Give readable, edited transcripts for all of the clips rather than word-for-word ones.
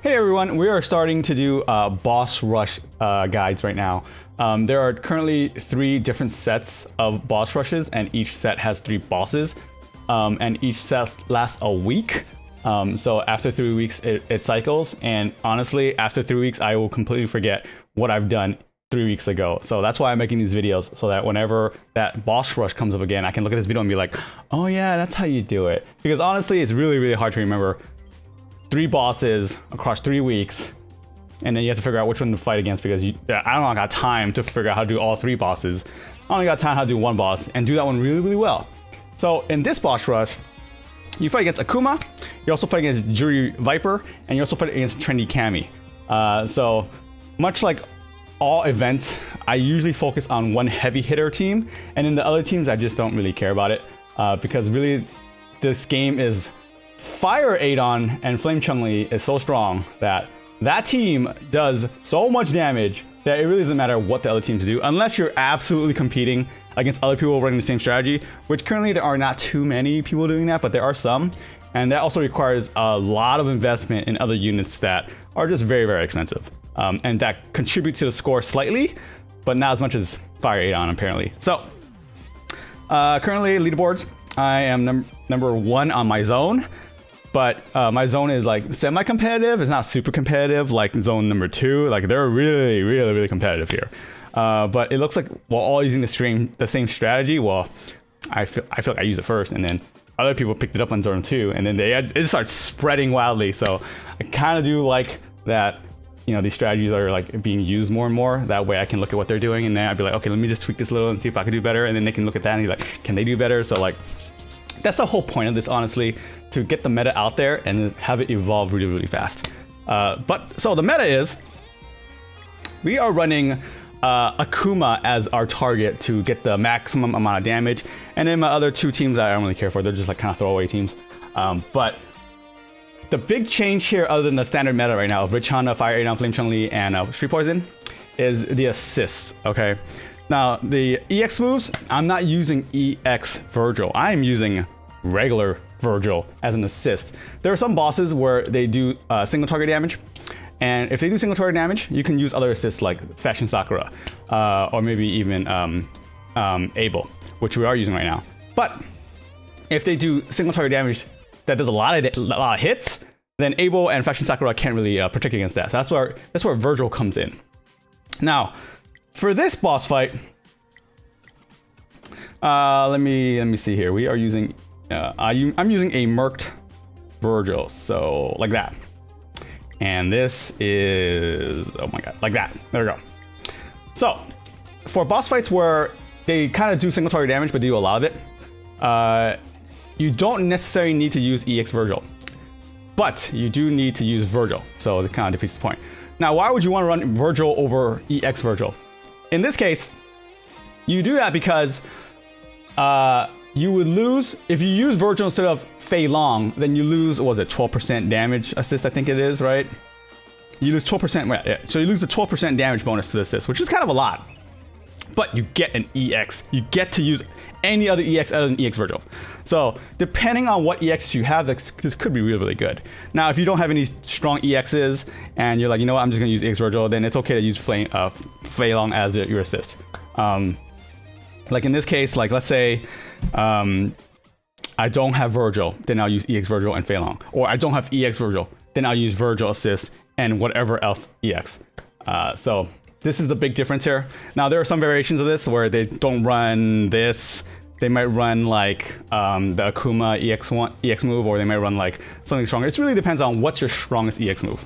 Hey everyone, we are starting to do boss rush guides right now. There are currently 3 different sets of boss rushes, and each set has 3 bosses, and each set lasts a week. So after 3 weeks, it cycles, and honestly, after 3 weeks, I will completely forget what I've done 3 weeks ago. So that's why I'm making these videos, so that whenever that boss rush comes up again, I can look at this video and be like, oh yeah, that's how you do it. Because honestly, it's really hard to remember 3 bosses across 3 weeks, and then you have to figure out which one to fight against, because I don't got time to figure out how to do all 3 bosses. I only got time how to do 1 boss and do that one really well. So in this boss rush, you fight against Akuma, you also fight against Jury Viper, and you also fight against Trendy Cammy. So much like all events, I usually focus on one heavy hitter team, and in the other teams I just don't really care about it, because really this game is Fire Adon and Flame Chun-Li is so strong that that team does so much damage that it really doesn't matter what the other teams do, unless you're absolutely competing against other people running the same strategy, which currently there are not too many people doing that, but there are some. And that also requires a lot of investment in other units that are just very expensive. And that contributes to the score slightly, but not as much as Fire Adon apparently. So currently leaderboards, I am number 1 on my zone. But my zone is like semi-competitive. It's not super competitive like zone number 2. Like they're really competitive here. But it looks like we're all using the same strategy. Well, I feel like I use it first, and then other people picked it up on zone 2, and then it starts spreading wildly. So I kind of do like that. You know, these strategies are like being used more and more. That way I can look at what they're doing, and then I'd be like, okay, let me just tweak this a little and see if I can do better. And then they can look at that and be like, can they do better? So like, that's the whole point of this, honestly, to get the meta out there and have it evolve really fast. So the meta is, we are running Akuma as our target to get the maximum amount of damage, and then my other 2 teams I don't really care for. They're just like kind of throwaway teams. But the big change here, other than the standard meta right now of Rich Honda, Fire Adon, Flame Chun-Li, and Street Poison, is the assists. Okay. Now the EX moves, I'm not using EX Virgil. I am using regular Virgil as an assist. There are some bosses where they do single target damage, and if they do single target damage, you can use other assists like Fashion Sakura, or maybe even Abel, which we are using right now. But if they do single target damage that does a lot of hits, then Abel and Fashion Sakura can't really protect against that. So that's where Virgil comes in. Now, for this boss fight, let me see here. We are using I'm using a Merked Virgil, so like that. And this is, oh my god, like that. There we go. So for boss fights where they kind of do single target damage but do a lot of it, you don't necessarily need to use EX Virgil, but you do need to use Virgil, so it kind of defeats the point. Now, why would you want to run Virgil over EX Virgil? In this case, you do that because you would lose if you use Virgil instead of Fei Long. Then you lose, what was it, 12% damage assist? I think it is, right? You lose 12%. Yeah. So you lose a 12% damage bonus to the assist, which is kind of a lot. But you get an EX. You get to use any other EX other than EX Virgil. So depending on what EX you have, this could be really good. Now, if you don't have any strong EXs and you're like, you know what, I'm just gonna use EX Virgil, then it's okay to use Fei Long as your assist. Like in this case, like let's say I don't have Virgil, then I'll use EX Virgil and Fei Long. Or I don't have EX Virgil, then I'll use Virgil assist and whatever else EX. So this is the big difference here. Now there are some variations of this where they don't run this. They might run like the Akuma EX move, or they might run like something stronger. It really depends on what's your strongest EX move.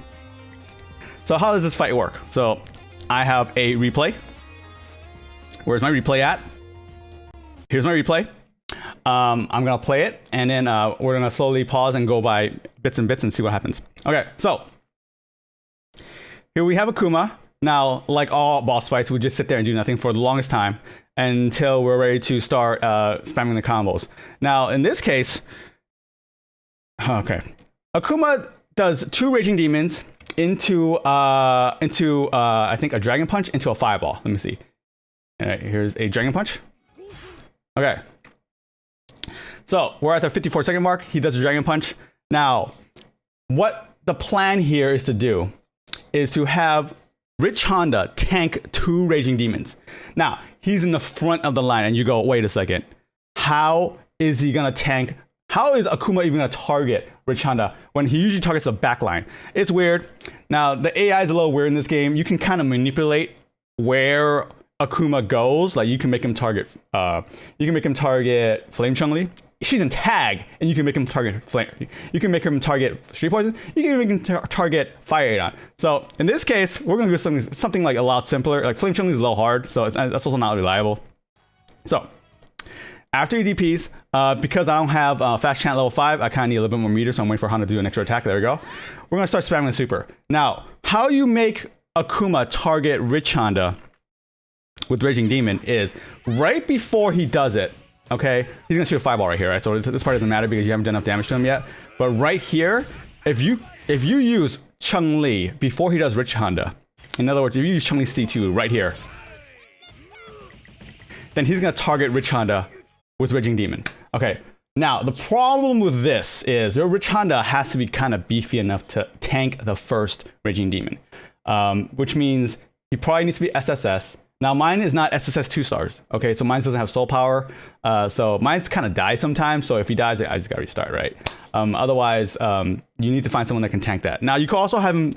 So how does this fight work? So I have a replay. Where's my replay at? Here's my replay. I'm gonna play it, and then we're gonna slowly pause and go by bits and see what happens. Okay, so here we have Akuma. Now, like all boss fights, we just sit there and do nothing for the longest time until we're ready to start spamming the combos. Now, in this case, okay, Akuma does 2 Raging Demons into I think a Dragon Punch into a Fireball. Let me see. All right, here's a Dragon Punch. Okay. So we're at the 54-second mark. He does a Dragon Punch. Now, what the plan here is to have Rich Honda tank 2 Raging Demons. Now, he's in the front of the line, and you go, wait a second. How is he going to tank? How is Akuma even going to target Rich Honda when he usually targets the back line? It's weird. Now, the AI is a little weird in this game. You can kind of manipulate where Akuma goes. Like, you can make him target Flame Chun-Li. She's in tag, and you can make him target flame. You can make him target Street Poison. You can make him target Fire Adon. So in this case, we're gonna do something like a lot simpler. Like Flame Chun-Li is a little hard, so that's also not reliable. So after he DPs, because I don't have fast chant level 5, I kind of need a little bit more meter, so I'm waiting for Honda to do an extra attack. There we go. We're gonna start spamming the super. Now, how you make Akuma target Rich Honda with Raging Demon is right before he does it. Okay, he's gonna shoot a fireball right here, right? So this part doesn't matter because you haven't done enough damage to him yet. But right here, if you use Chun-Li before he does Rich Honda, in other words, if you use Chun-Li C2 right here, then he's gonna target Rich Honda with Raging Demon. Okay, now the problem with this is your Rich Honda has to be kind of beefy enough to tank the first Raging Demon, which means he probably needs to be SSS. Now mine is not SSS 2 stars, okay? So mine doesn't have soul power, so mine's kind of dies sometimes. So if he dies, I just gotta restart, right? Otherwise, you need to find someone that can tank that. Now you can also have him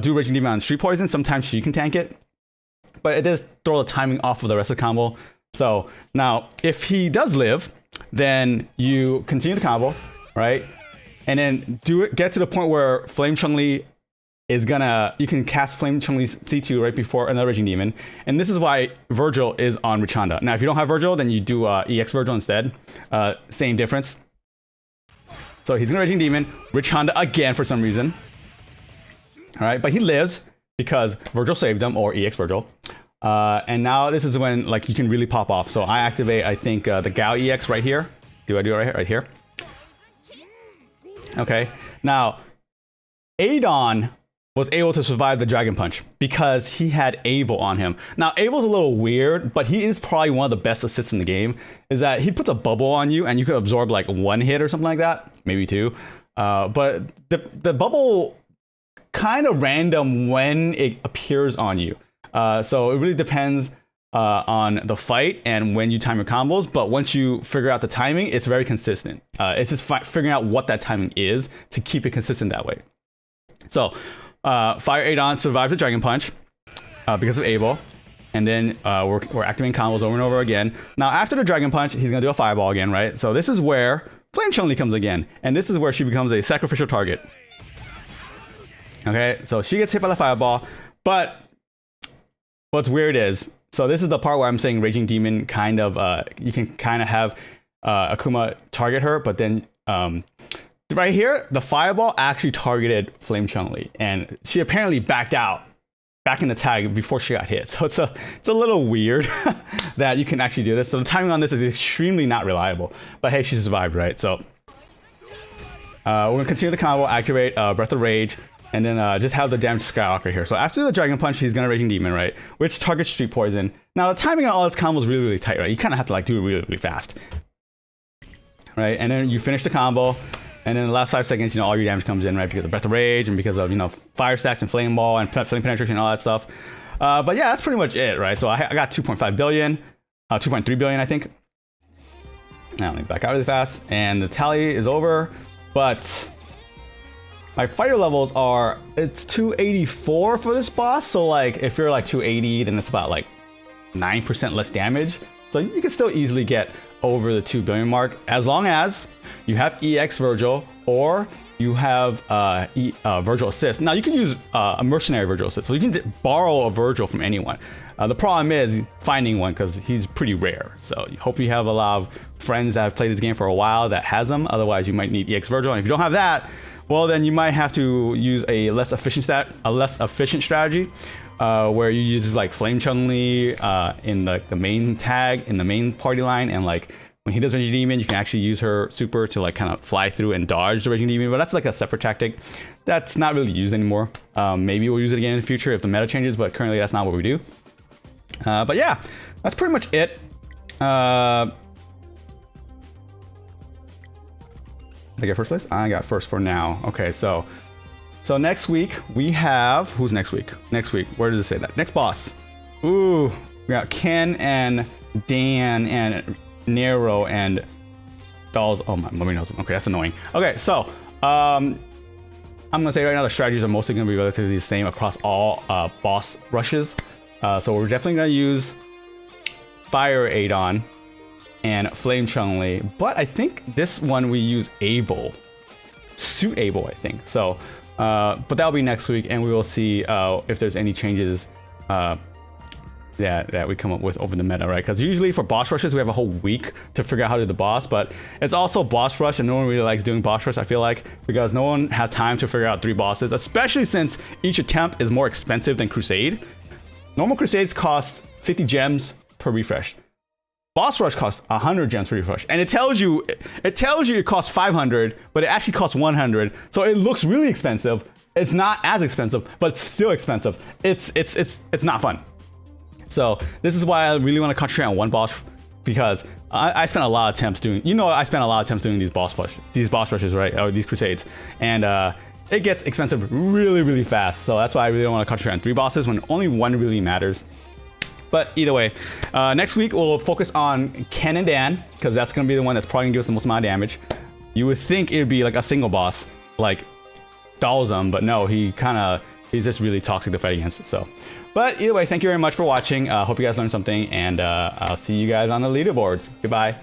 do Raging Demon on Street Poison. Sometimes she can tank it, but it does throw the timing off of the rest of the combo. So now if he does live, then you continue the combo, right? And then get to the point where Flame Chun-Li is gonna, you can cast Flame Chun-Li's C2 right before another Raging Demon. And this is why Virgil is on Rich Honda. Now, if you don't have Virgil, then you do EX Virgil instead. Same difference. So he's gonna Raging Demon, Rich Honda again for some reason. All right, but he lives because Virgil saved him, or EX Virgil. And now this is when like you can really pop off. So I activate, I think, the Gao EX right here. Do I do it right here? Okay, now Adon was able to survive the Dragon Punch because he had Abel on him. Now, Abel's a little weird, but he is probably one of the best assists in the game, is that he puts a bubble on you and you can absorb like 1 hit or something like that, maybe 2. But the bubble kind of random when it appears on you. So it really depends on the fight and when you time your combos, but once you figure out the timing, it's very consistent. It's just figuring out what that timing is to keep it consistent that way. So Fire Adon survives the Dragon Punch because of Abel, and then we're activating combos over and over again. Now after the Dragon Punch, he's gonna do a fireball again, right? So this is where Flame Chun-Li comes again, and this is where she becomes a sacrificial target. Okay, so she gets hit by the fireball, but what's weird is, so this is the part where I'm saying Raging Demon kind of, you can kind of have Akuma target her, but then right here, the fireball actually targeted Flame Chun-Li, and she apparently backed out, back in the tag before she got hit. So it's a little weird that you can actually do this. So the timing on this is extremely not reliable, but hey, she survived, right? So we're gonna continue the combo, activate Breath of Rage, and then just have the damage skyrocket here. So after the Dragon Punch, he's gonna Raging Demon, right? Which targets Street Poison. Now the timing on all this combo is really, really tight, right? You kind of have to like do it really, really fast, right? And then you finish the combo. And then in the last 5 seconds, you know, all your damage comes in, right? Because of Breath of Rage and because of, you know, Fire Stacks and Flame Ball and Flame Penetration and all that stuff. But yeah, that's pretty much it, right? So I got 2.5 billion, 2.3 billion, I think. Now let me back out really fast. And the tally is over. But my fighter levels are, it's 284 for this boss. So like, if you're like 280, then it's about like 9% less damage. So you can still easily get over the 2 billion mark as long as you have EX Virgil or you have Virgil Assist. Now you can use a mercenary Virgil Assist, so you can borrow a Virgil from anyone. The problem is finding one because he's pretty rare. So you hope you have a lot of friends that have played this game for a while that has him. Otherwise you might need EX Virgil, and if you don't have that, well then you might have to use a less efficient strategy. Where you use like Flame Chun-Li in the main tag, in the main party line, and like when he does Raging Demon, you can actually use her super to like kind of fly through and dodge the Raging Demon, but that's like a separate tactic. That's not really used anymore. Maybe we'll use it again in the future if the meta changes, but currently that's not what we do. But yeah, that's pretty much it. Did I get first place? I got first for now. Okay, so So next week we have, who's next week? Next week, where does it say that? Next boss. Ooh, we got Ken and Dan and Nero and Dolls. Oh my, nobody knows them. Okay, that's annoying. Okay, so I'm gonna say right now the strategies are mostly gonna be relatively the same across all boss rushes. So we're definitely gonna use Fire Adon and Flame Chun-Li, but I think this one we use Abel, Suit Abel, I think. So, but that'll be next week, and we will see if there's any changes that we come up with over the meta, right? Because usually for boss rushes, we have a whole week to figure out how to do the boss, but it's also boss rush, and no one really likes doing boss rush, I feel like, because no one has time to figure out 3 bosses, especially since each attempt is more expensive than Crusade. Normal Crusades cost 50 gems per refresh. Boss rush costs 100 gems per refresh, and it tells you it costs 500, but it actually costs 100. So it looks really expensive. It's not as expensive, but it's still expensive. It's not fun. So this is why I really want to concentrate on one boss, because I spent a lot of attempts doing. I spent a lot of attempts doing these boss rushes, right? Or these Crusades, and it gets expensive really, really fast. So that's why I really don't want to concentrate on 3 bosses when only one really matters. But either way, next week we'll focus on Ken and Dan, because that's going to be the one that's probably going to give us the most amount of damage. You would think it would be like a single boss, like Dalzum, but no, he's just really toxic to fight against. So, but either way, thank you very much for watching. Hope you guys learned something, and I'll see you guys on the leaderboards. Goodbye.